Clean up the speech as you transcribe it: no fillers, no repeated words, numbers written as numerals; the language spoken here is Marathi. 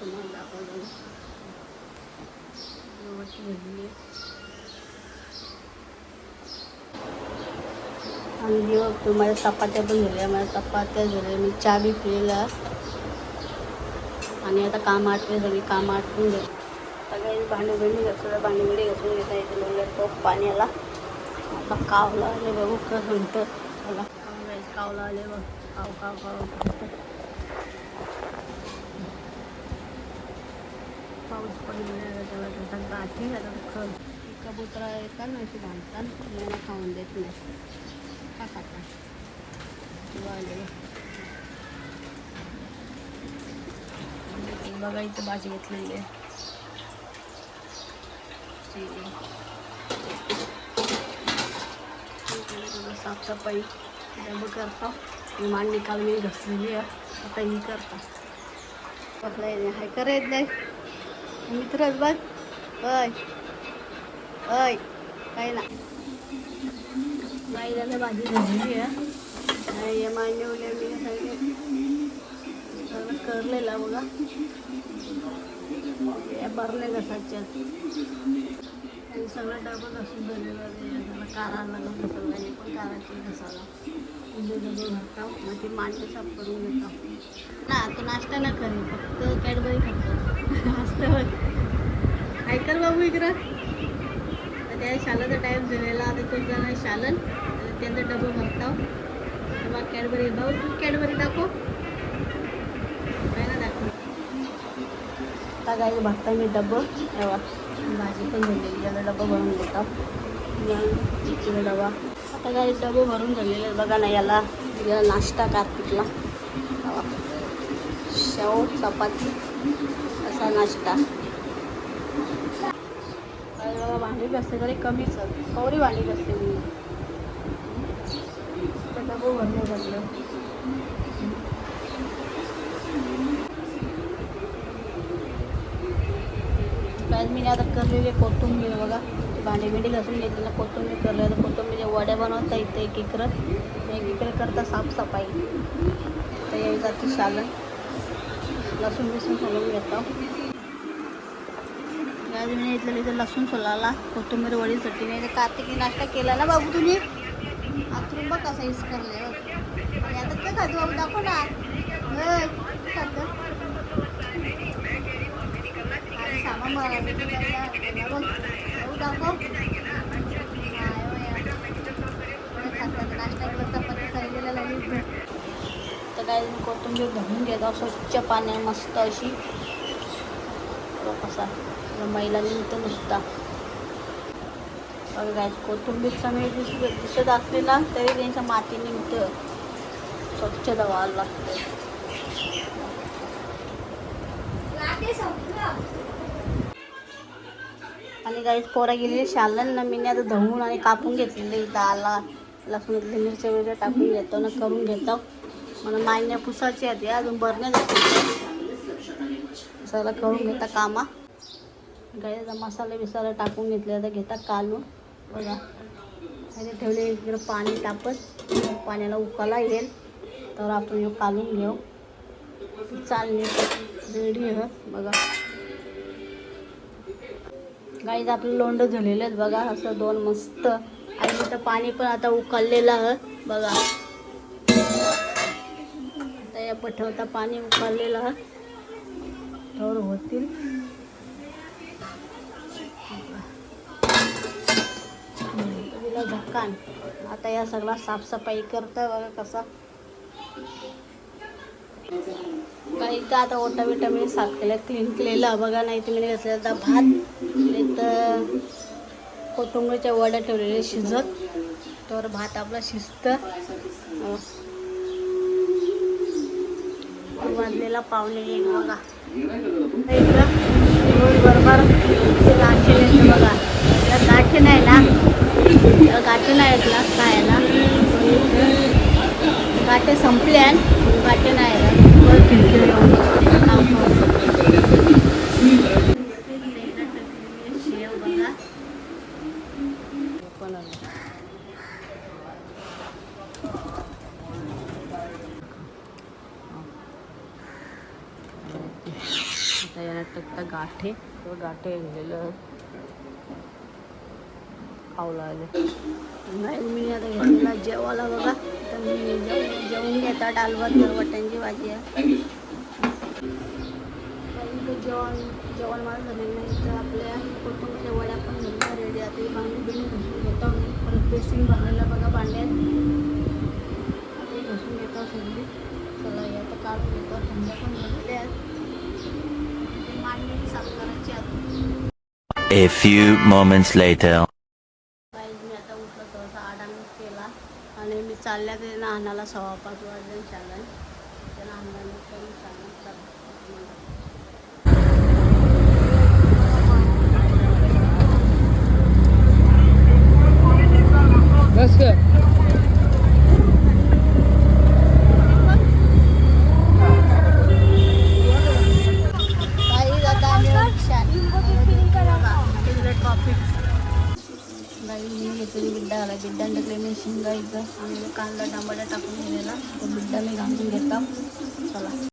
तुम्हाला दाखवलं आणि बघतो माझ्या चपात्या पण झाल्या, माझ्या चपात्या झाल्या, मी चहा बी पिलेला आणि आता काम आटवे सगळी काम आटवून घेतो. सगळ्यांनी भांडी भांडी घासून घेता येते लोक तो पाण्याला. आता कावला आले बघू कसं म्हणतं मला कावला आले बघ काव काव काव पाऊस पडलेला त्याला त्याचा गाठी जातात खर कबुतरा येतात ना अशी बांधतात मला खाऊन देत नाही का खाता आले बघा इथं भाजी घेतलेली आहे साफसफाई डबं करता मांडी काल मी घसलेली आहे आता ही करता बसला हाय करायच नाही मित्रच बघ अय अय काय ना बाईला भाजी झालेली आहे मांडवले मी सगळं करलेला बघा या भरले घसाच्यात आणि सगळं डबं घसून झालेलं त्याला कारा लागून सगळ्यांनी पण काराची घसाला म्हणजे डबं भरता मग ती मांडे साफ करून घेता ना तो नाश्ता ना करेल फक्त कॅडबरी खातो असतं काय कर बाबू इकडं तर त्या शालाचा टाईम झालेला आता तो जण शालन त्यांचा डबं भरता तेव्हा कॅडबरी भाऊ तू कॅडबरी दाखव काय ना दाखव आता काय भरता मी डबं तेव्हा भाजी पण झालेली याला डबं भरून देता इकडे डबा आता काय डबं भरून झालेले बघा ना याला नाश्ता कार्तिकला शेव चपाती असा नाश्ता बघा भांडी असते तरी कमीच कवरी भांडी असते मी डबं भरले भरलं आज मी आता करलेली कोथिंबीर बघा भांडी बिंडी घासून घेतलेलं कोथिंबीर करलं तर कोथिंबीर वड्या बनवता इथं एकीकडे करता साफसफाई तर यायचा ती शालन लसूण बिसून सोलून घेतो आज मी इथलं इथं लसूण सोलाला कोथिंबीर वडीसाठी मी कार्तिकी नाश्ता केला ना बाबू तुम्ही आतरून बघ कसा यूज करले आणि आता काय खातो बाबू दाखव ना खातं सामान नाश्ता केला चपाती खाल्लेला लागली तर काय कोथिंबीर भरून घेतो स्वच्छ पाण्या मस्त अशी कसा मैला निघतो नुसता काय कोथिंबीरचा मी दिसत असलेला तरी त्यांच्या माती निघतं स्वच्छ धुवायला लागतं आणि काही पोरा गेलेली शालन ना मी आता धुवून आणि कापून घेतलेले इथं आला लसूण मिरच्या वगैरे टाकून घेतो ना करून घेतो मला मायण्या पुसायची आहे अजून बरण्या सगळं करून घेता कामा गाईचा मसाला बिसाला टाकून घेतले आता घेता कालून बघा आणि ठेवले इकडं पाणी तापत पाण्याला उकाला येईल तर आपण हे कालून घेऊ चालणे रेडी आहे बघा गाईचं आपलं लोंढं झालेलं आहे बघा असं दोन मस्त आणि इथं पाणी पण आता उकळलेलं आहे बघा आता या पठवता पाणी उकळलेलं आहे थोडं होतील तिला झक्कान आता या सगळा साफसफाई करतं बघा कसा काही तर आता ओटा बिटा मी साफ केलं क्लीन केलेलं बघा नाही तर मी घातलेला आता भात तर कोथिंबीरच्या वड्या ठेवलेल्या शिजत तर भात आपला शिजतं वाजलेला पावणे एक बघा बरोबर गाठी बघा त्याला गाठी नाही ना त्याला गाठी नाही आहेत ना खायला गाठी संपल्या गाठी नाही शेव बघा आता याला टाकता गाठे किंवा गाठे घेतलेलं खाऊ लागले. नाही मी आता घेतलेला जेवायला बघा. तर मी जेवून घेता डालभात वाटांची भाजी आहे. जेवण मला झालेलं नाही तर आपल्या कोथिंबीरच्या वड्या पण झालेल्या रेडी. आता ही भांडी बिणी घासून घेतो. परत बेसिंग भरलेलं बघा भांड्यात. आता ही घासून घेतो सगळी. चला हे आता काढून घेतो. थंड्या पण झालेल्या आहेत. मांडणी साफ करायची आता. A few moments later. मी आता उठलो थोडासा आराम केला आणि मी चालल्या ते नाहनाला 5:15 वाजले शाळा. त्या नाहनाला करून चालत बस कर. बिड्डा टाकले मी शिंगा इथं आणि कांदा टमाटा टाकून दिलेला तो बिड्डा मी घालून घेतो. चला